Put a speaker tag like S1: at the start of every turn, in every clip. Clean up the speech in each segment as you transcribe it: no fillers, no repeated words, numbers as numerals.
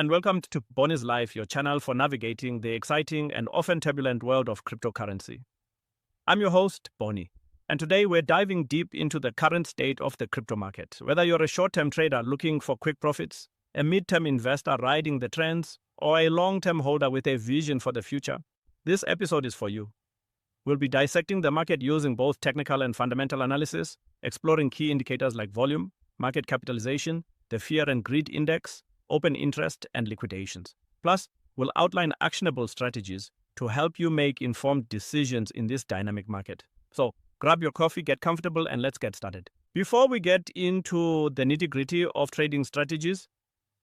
S1: and welcome to Boni's Life, your channel for navigating the exciting and often turbulent world of cryptocurrency. I'm your host, Boni, and today we're diving deep into the current state of the crypto market. Whether you're a short-term trader looking for quick profits, a mid-term investor riding the trends, or a long-term holder with a vision for the future, this episode is for you. We'll be dissecting the market using both technical and fundamental analysis, exploring key indicators like volume, market capitalization, the fear and greed index, open interest, and liquidations. Plus, we'll outline actionable strategies to help you make informed decisions in this dynamic market. So, grab your coffee, get comfortable, and let's get started. Before we get into the nitty-gritty of trading strategies,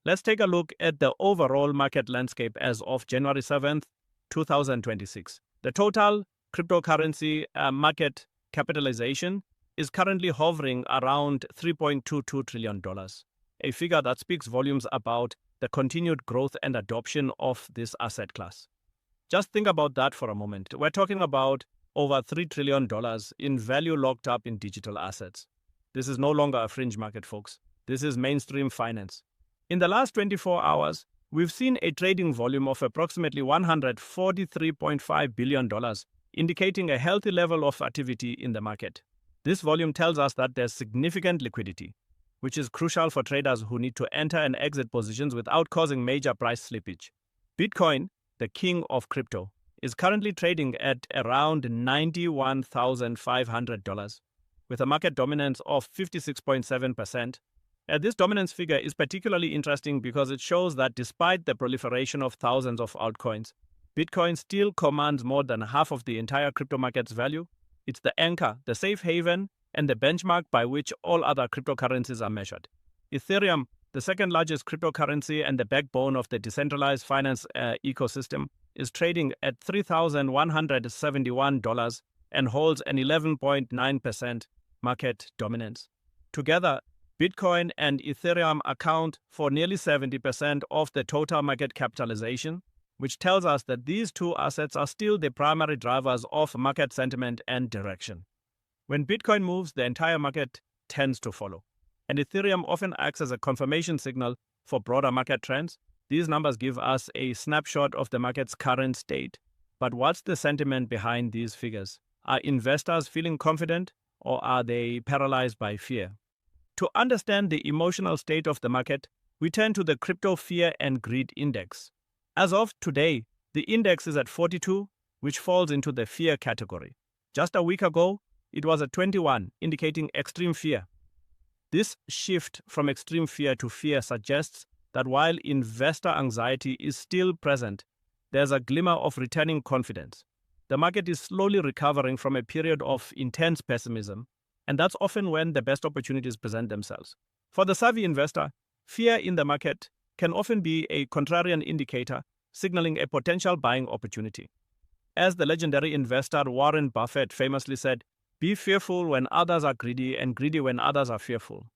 S1: let's take a look at the overall market landscape as of January 7th, 2026. The total cryptocurrency market capitalization is currently hovering around $3.22 trillion. A figure that speaks volumes about the continued growth and adoption of this asset class. Just think about that for a moment. We're talking about over $3 trillion in value locked up in digital assets. This is no longer a fringe market, folks. This is mainstream finance. In the last 24 hours, we've seen a trading volume of approximately $143.5 billion, indicating a healthy level of activity in the market. This volume tells us that there's significant liquidity, which is crucial for traders who need to enter and exit positions without causing major price slippage. Bitcoin, the king of crypto, is currently trading at around $91,500, with a market dominance of 56.7%. This dominance figure is particularly interesting because it shows that despite the proliferation of thousands of altcoins, Bitcoin still commands more than half of the entire crypto market's value. It's the anchor, the safe haven, and the benchmark by which all other cryptocurrencies are measured. Ethereum, the second largest cryptocurrency and the backbone of the decentralized finance ecosystem, is trading at $3,171 and holds an 11.9% market dominance. Together, Bitcoin and Ethereum account for nearly 70% of the total market capitalization, which tells us that these two assets are still the primary drivers of market sentiment and direction. When Bitcoin moves, the entire market tends to follow, and Ethereum often acts as a confirmation signal for broader market trends. These numbers give us a snapshot of the market's current state. But what's the sentiment behind these figures? Are investors feeling confident, or are they paralyzed by fear? To understand the emotional state of the market, we turn to the Crypto Fear and Greed Index. As of today, the index is at 42, which falls into the fear category. Just a week ago, it was at 21, indicating extreme fear. This shift from extreme fear to fear suggests that while investor anxiety is still present, there's a glimmer of returning confidence. The market is slowly recovering from a period of intense pessimism, and that's often when the best opportunities present themselves. For the savvy investor, fear in the market can often be a contrarian indicator, signaling a potential buying opportunity. As the legendary investor Warren Buffett famously said, "Be fearful when others are greedy and greedy when others are fearful."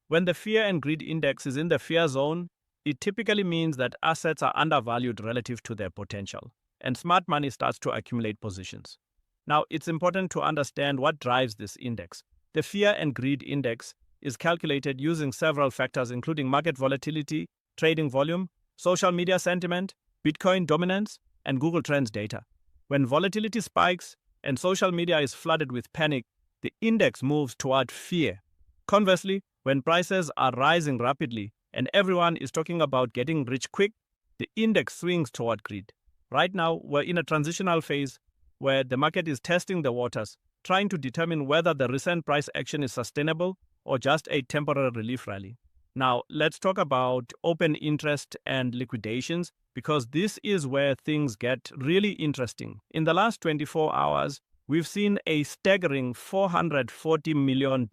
S1: When the fear and greed index is in the fear zone, it typically means that assets are undervalued relative to their potential, and smart money starts to accumulate positions. Now, it's important to understand what drives this index. The fear and greed index is calculated using several factors, including market volatility, trading volume, social media sentiment, Bitcoin dominance, and Google Trends data. When volatility spikes, and social media is flooded with panic, the index moves toward fear. Conversely, when prices are rising rapidly and everyone is talking about getting rich quick, the index swings toward greed. Right now, we're in a transitional phase where the market is testing the waters, trying to determine whether the recent price action is sustainable or just a temporary relief rally. Now, let's talk about open interest and liquidations, because this is where things get really interesting. In the last 24 hours, we've seen a staggering $440 million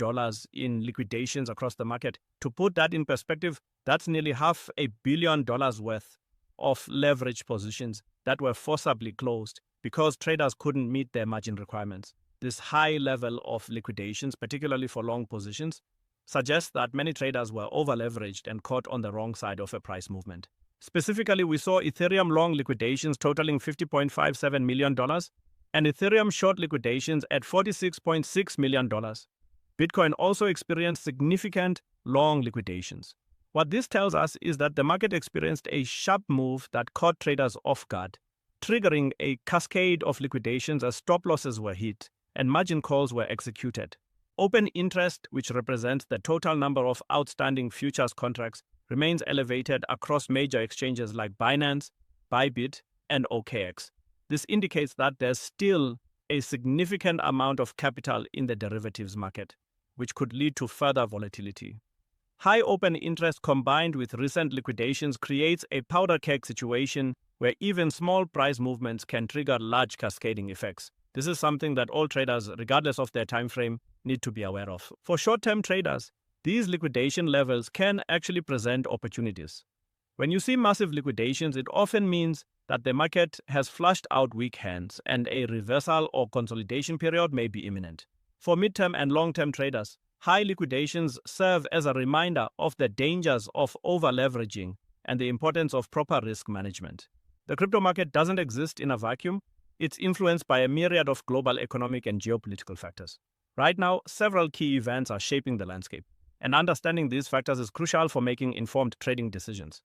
S1: in liquidations across the market. To put that in perspective, that's nearly $500 million worth of leverage positions that were forcibly closed because traders couldn't meet their margin requirements. This high level of liquidations, particularly for long positions, suggests that many traders were over-leveraged and caught on the wrong side of a price movement. Specifically, we saw Ethereum long liquidations totaling $50.57 million and Ethereum short liquidations at $46.6 million. Bitcoin also experienced significant long liquidations. What this tells us is that the market experienced a sharp move that caught traders off guard, triggering a cascade of liquidations as stop losses were hit and margin calls were executed. Open interest, which represents the total number of outstanding futures contracts, remains elevated across major exchanges like Binance, Bybit, and OKX. This indicates that there's still a significant amount of capital in the derivatives market, which could lead to further volatility. High open interest combined with recent liquidations creates a powder keg situation where even small price movements can trigger large cascading effects. This is something that all traders, regardless of their time frame, need to be aware of. For short-term traders, these liquidation levels can actually present opportunities. When you see massive liquidations, it often means that the market has flushed out weak hands and a reversal or consolidation period may be imminent. For midterm and long-term traders, high liquidations serve as a reminder of the dangers of over-leveraging and the importance of proper risk management. The crypto market doesn't exist in a vacuum. It's influenced by a myriad of global economic and geopolitical factors. Right now, several key events are shaping the landscape, and understanding these factors is crucial for making informed trading decisions.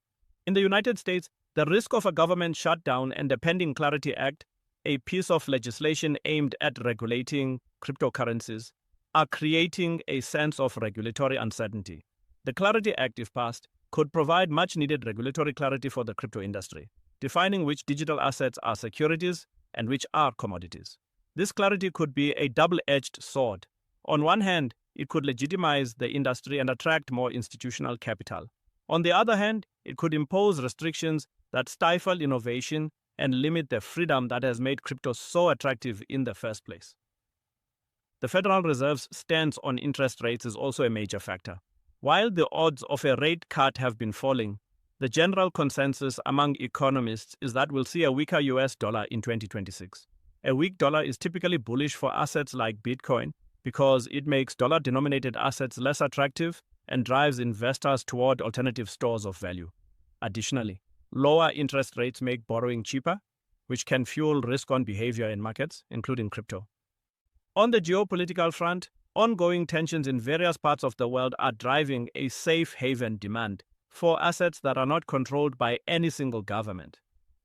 S1: In the United States, the risk of a government shutdown and the pending Clarity Act, a piece of legislation aimed at regulating cryptocurrencies, are creating a sense of regulatory uncertainty. The Clarity Act, if passed, could provide much-needed regulatory clarity for the crypto industry, defining which digital assets are securities and which are commodities. This clarity could be a double-edged sword. On one hand, it could legitimize the industry and attract more institutional capital. On the other hand, it could impose restrictions that stifle innovation and limit the freedom that has made crypto so attractive in the first place. The Federal Reserve's stance on interest rates is also a major factor. While the odds of a rate cut have been falling, the general consensus among economists is that we'll see a weaker US dollar in 2026. A weak dollar is typically bullish for assets like Bitcoin because it makes dollar-denominated assets less attractive and drives investors toward alternative stores of value. Additionally, lower interest rates make borrowing cheaper, which can fuel risk-on behavior in markets, including crypto. On the geopolitical front, ongoing tensions in various parts of the world are driving a safe haven demand for assets that are not controlled by any single government.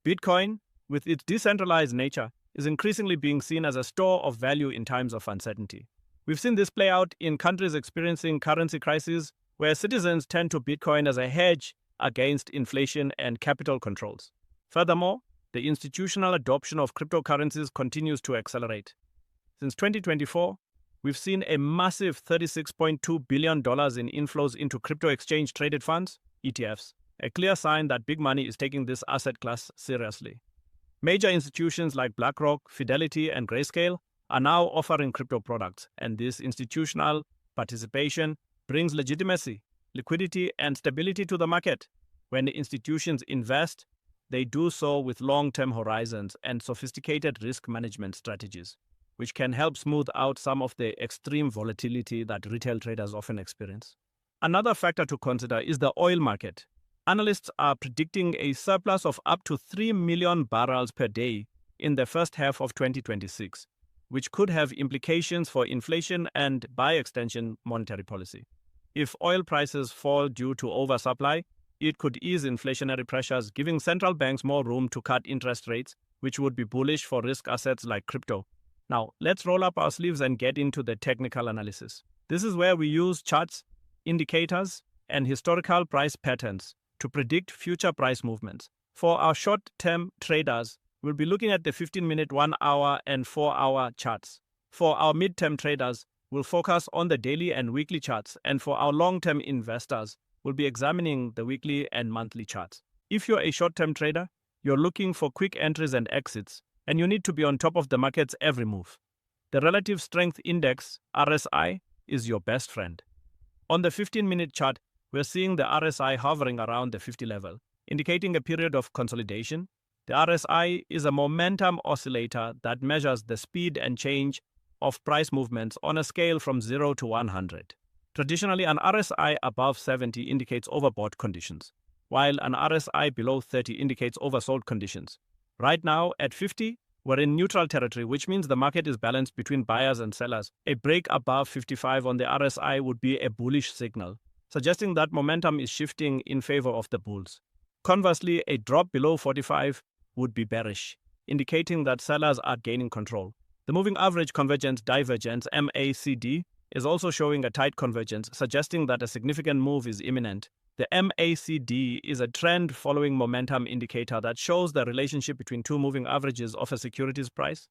S1: Bitcoin, with its decentralized nature, is increasingly being seen as a store of value in times of uncertainty. We've seen this play out in countries experiencing currency crises, where citizens turn to Bitcoin as a hedge against inflation and capital controls. Furthermore, the institutional adoption of cryptocurrencies continues to accelerate. Since 2024, we've seen a massive $36.2 billion in inflows into crypto exchange-traded funds, ETFs, a clear sign that big money is taking this asset class seriously. Major institutions like BlackRock, Fidelity, and Grayscale are now offering crypto products, and this institutional participation brings legitimacy, liquidity, and stability to the market. When the institutions invest, they do so with long-term horizons and sophisticated risk management strategies, which can help smooth out some of the extreme volatility that retail traders often experience. Another factor to consider is the oil market. Analysts are predicting a surplus of up to 3 million barrels per day in the first half of 2026, which could have implications for inflation and, by extension, monetary policy. If oil prices fall due to oversupply, it could ease inflationary pressures, giving central banks more room to cut interest rates, which would be bullish for risk assets like crypto. Now, let's roll up our sleeves and get into the technical analysis. This is where we use charts, indicators, and historical price patterns to predict future price movements. For our short-term traders, we'll be looking at the 15-minute, 1-hour, and 4-hour charts. For our mid-term traders, we'll focus on the daily and weekly charts, and for our long-term investors, we'll be examining the weekly and monthly charts. If you're a short-term trader, you're looking for quick entries and exits, and you need to be on top of the market's every move. The Relative Strength Index, RSI, is your best friend. On the 15-minute chart, we're seeing the RSI hovering around the 50 level, indicating a period of consolidation. The RSI is a momentum oscillator that measures the speed and change of price movements on a scale from 0 to 100. Traditionally, an RSI above 70 indicates overbought conditions, while an RSI below 30 indicates oversold conditions. Right now, at 50, we're in neutral territory, which means the market is balanced between buyers and sellers. A break above 55 on the RSI would be a bullish signal, suggesting that momentum is shifting in favor of the bulls. Conversely, a drop below 45 would be bearish, indicating that sellers are gaining control. The moving average convergence divergence MACD is also showing a tight convergence, suggesting that a significant move is imminent. The MACD is a trend following momentum indicator that shows the relationship between two moving averages of a securities price.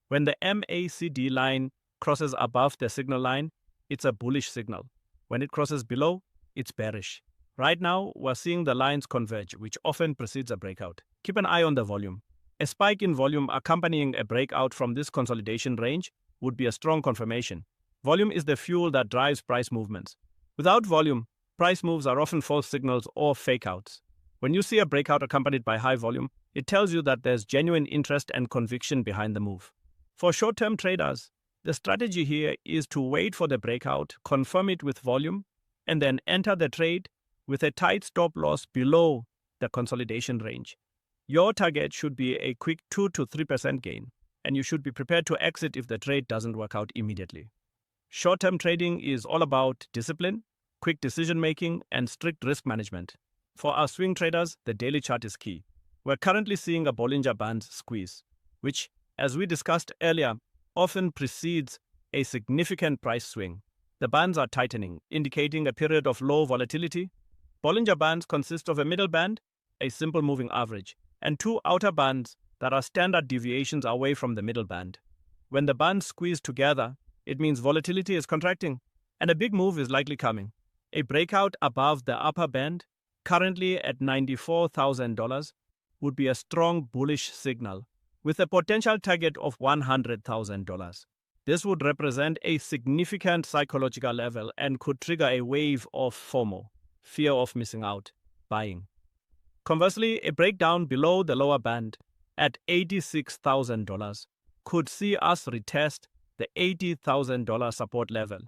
S1: When the MACD line crosses above the signal line, it's a bullish signal. When it crosses below, it's bearish. Right now, we're seeing the lines converge, which often precedes a breakout. Keep an eye on the volume. A spike in volume accompanying a breakout from this consolidation range would be a strong confirmation. Volume is the fuel that drives price movements. Without volume, price moves are often false signals or fake-outs. When you see a breakout accompanied by high volume, it tells you that there's genuine interest and conviction behind the move. For short-term traders, the strategy here is to wait for the breakout, confirm it with volume, and then enter the trade with a tight stop loss below the consolidation range. Your target should be a quick 2 to 3% gain, and you should be prepared to exit if the trade doesn't work out immediately. Short-term trading is all about discipline, quick decision-making, and strict risk management. For our swing traders, the daily chart is key. We're currently seeing a Bollinger Band squeeze, which, as we discussed earlier, often precedes a significant price swing. The bands are tightening, indicating a period of low volatility. Bollinger Bands consist of a middle band, a simple moving average, and two outer bands that are standard deviations away from the middle band. When the bands squeeze together, it means volatility is contracting, and a big move is likely coming. A breakout above the upper band, currently at $94,000, would be a strong bullish signal, with a potential target of $100,000. This would represent a significant psychological level and could trigger a wave of FOMO, fear of missing out, buying. Conversely, a breakdown below the lower band at $86,000 could see us retest the $80,000 support level.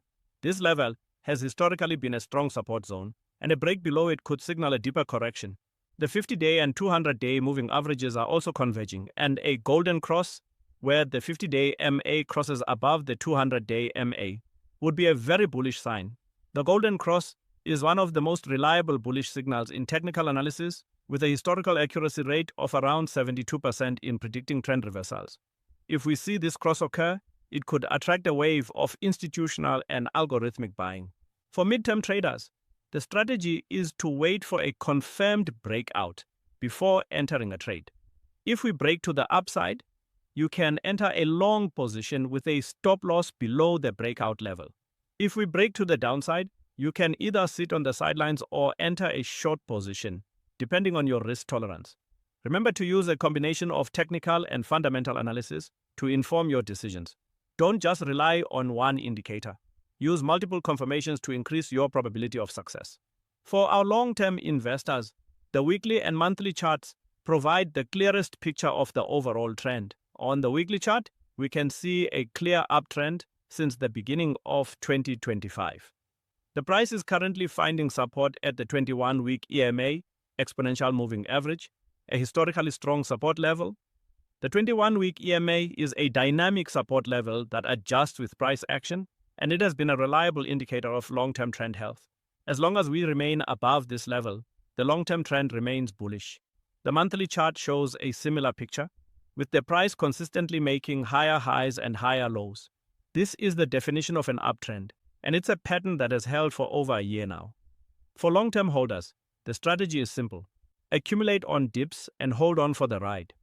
S1: This level has historically been a strong support zone, and a break below it could signal a deeper correction. The 50-day and 200-day moving averages are also converging, and a golden cross, where the 50-day MA crosses above the 200-day MA, would be a very bullish sign. The golden cross is one of the most reliable bullish signals in technical analysis, with a historical accuracy rate of around 72% in predicting trend reversals. If we see this cross occur, it could attract a wave of institutional and algorithmic buying. For midterm traders, the strategy is to wait for a confirmed breakout before entering a trade. If we break to the upside, you can enter a long position with a stop loss below the breakout level. If we break to the downside, you can either sit on the sidelines or enter a short position, depending on your risk tolerance. Remember to use a combination of technical and fundamental analysis to inform your decisions. Don't just rely on one indicator. Use multiple confirmations to increase your probability of success. For our long-term investors, the weekly and monthly charts provide the clearest picture of the overall trend. On the weekly chart, we can see a clear uptrend since the beginning of 2025. The price is currently finding support at the 21-week EMA, exponential moving average, a historically strong support level. The 21-week EMA is a dynamic support level that adjusts with price action, and it has been a reliable indicator of long-term trend health. As long as we remain above this level, the long-term trend remains bullish. The monthly chart shows a similar picture, with the price consistently making higher highs and higher lows. This is the definition of an uptrend, and it's a pattern that has held for over a year now. For long-term holders, the strategy is simple. Accumulate on dips and hold on for the ride.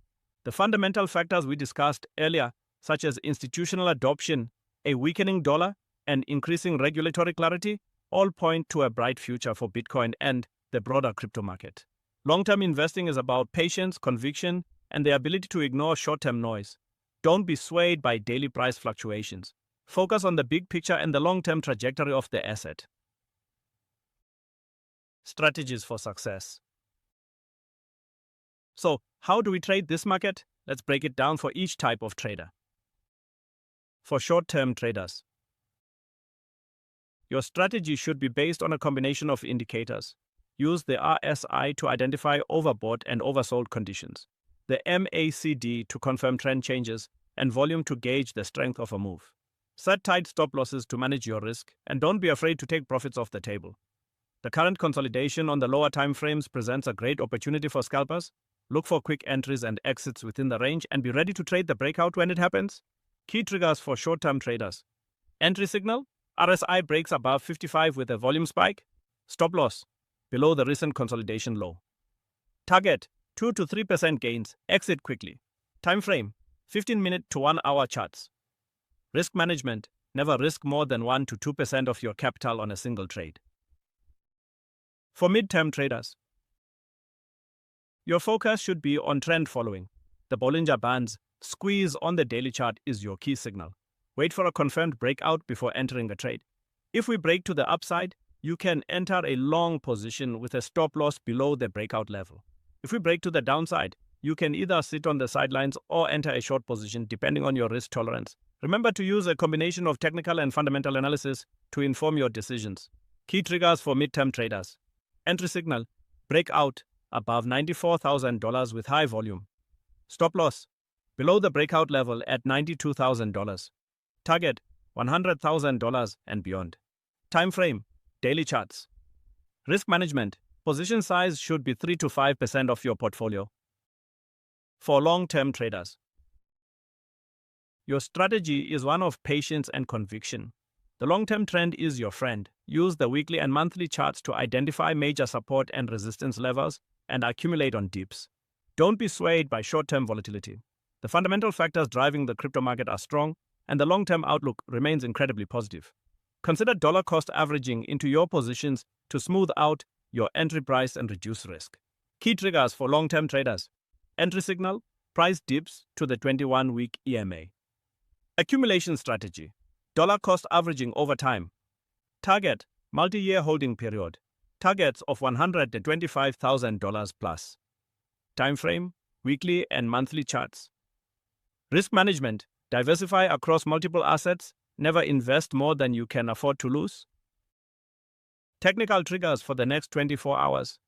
S1: The fundamental factors we discussed earlier, such as institutional adoption, a weakening dollar, and increasing regulatory clarity, all point to a bright future for Bitcoin and the broader crypto market. Long-term investing is about patience, conviction, and the ability to ignore short-term noise. Don't be swayed by daily price fluctuations. Focus on the big picture and the long-term trajectory of the asset. Strategies for success. So, how do we trade this market? Let's break it down for each type of trader. For short-term traders, your strategy should be based on a combination of indicators. Use the RSI to identify overbought and oversold conditions, the MACD to confirm trend changes, and volume to gauge the strength of a move. Set tight stop losses to manage your risk, and don't be afraid to take profits off the table. The current consolidation on the lower timeframes presents a great opportunity for scalpers. Look for quick entries and exits within the range and be ready to trade the breakout when it happens. Key triggers for short-term traders. Entry signal, RSI breaks above 55 with a volume spike. Stop loss, below the recent consolidation low. Target, 2 to 3% gains, exit quickly. Time frame, 15-minute to 1-hour charts. Risk management, never risk more than 1 to 2% of your capital on a single trade. For midterm traders, your focus should be on trend following. The Bollinger Band's squeeze on the daily chart is your key signal. Wait for a confirmed breakout before entering a trade. If we break to the upside, you can enter a long position with a stop loss below the breakout level. If we break to the downside, you can either sit on the sidelines or enter a short position depending on your risk tolerance. Remember to use a combination of technical and fundamental analysis to inform your decisions. Key triggers for midterm traders. Entry signal, breakout above $94,000 with high volume. Stop loss, below the breakout level at $92,000. Target, $100,000 and beyond. Time frame, daily charts. Risk management, position size should be 3 to 5% of your portfolio. For long-term traders, your strategy is one of patience and conviction. The long-term trend is your friend. Use the weekly and monthly charts to identify major support and resistance levels and accumulate on dips. Don't be swayed by short-term volatility. The fundamental factors driving the crypto market are strong, and the long-term outlook remains incredibly positive. Consider dollar cost averaging into your positions to smooth out your entry price and reduce risk. Key triggers for long-term traders. Entry signal, price dips to the 21-week EMA. Accumulation strategy, dollar cost averaging over time. Target, multi-year holding period. Targets of $125,000 plus. Time frame, weekly and monthly charts. Risk management, diversify across multiple assets, never invest more than you can afford to lose. Technical triggers for the next 24 hours.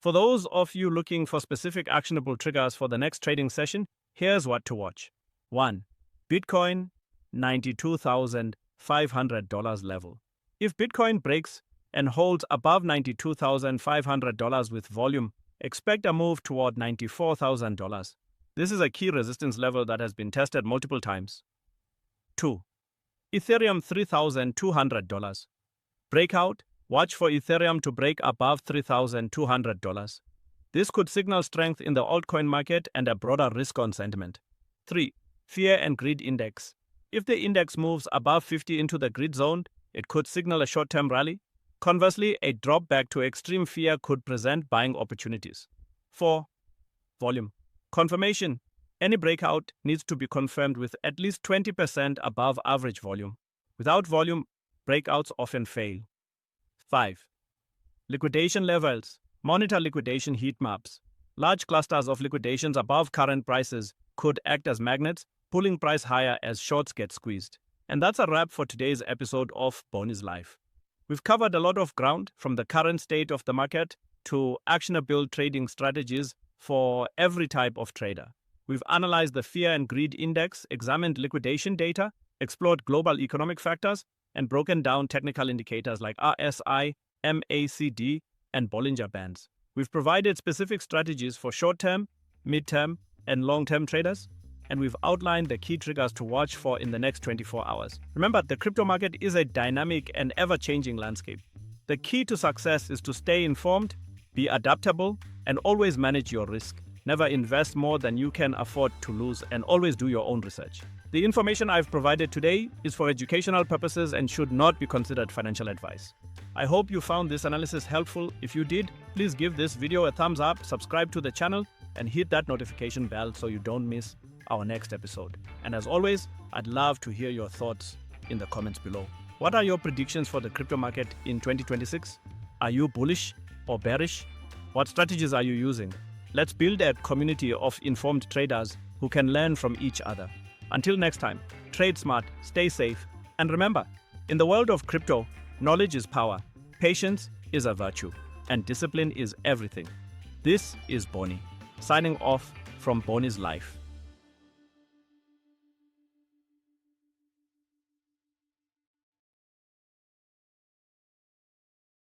S1: For those of you looking for specific actionable triggers for the next trading session, here's what to watch. 1. Bitcoin, $92,500 level. If Bitcoin breaks and holds above $92,500 with volume, expect a move toward $94,000. This is a key resistance level that has been tested multiple times. 2. Ethereum $3,200. Breakout, watch for Ethereum to break above $3,200. This could signal strength in the altcoin market and a broader risk-on sentiment. 3. Fear and greed index. If the index moves above 50 into the greed zone, it could signal a short-term rally. Conversely, a drop back to extreme fear could present buying opportunities. 4. Volume. Confirmation. Any breakout needs to be confirmed with at least 20% above average volume. Without volume, breakouts often fail. 5. Liquidation levels. Monitor liquidation heat maps. Large clusters of liquidations above current prices could act as magnets, pulling price higher as shorts get squeezed. And that's a wrap for today's episode of Boni's Life. We've covered a lot of ground, from the current state of the market to actionable trading strategies for every type of trader. We've analyzed the fear and greed index, examined liquidation data, explored global economic factors, and broken down technical indicators like RSI, MACD, and Bollinger Bands. We've provided specific strategies for short-term, mid-term, and long-term traders, and we've outlined the key triggers to watch for in the next 24 hours. Remember, the crypto market is a dynamic and ever-changing landscape. The key to success is to stay informed, be adaptable, and always manage your risk. Never invest more than you can afford to lose, and always do your own research. The information I've provided today is for educational purposes and should not be considered financial advice. I hope you found this analysis helpful. If you did, please give this video a thumbs up, subscribe to the channel, and hit that notification bell so you don't miss our next episode. And as always, I'd love to hear your thoughts in the comments below. What are your predictions for the crypto market in 2026? Are you bullish or bearish? What strategies are you using? Let's build a community of informed traders who can learn from each other. Until next time, trade smart, stay safe, and remember, in the world of crypto, knowledge is power, patience is a virtue, and discipline is everything. This is Boni, signing off from Boni's Life.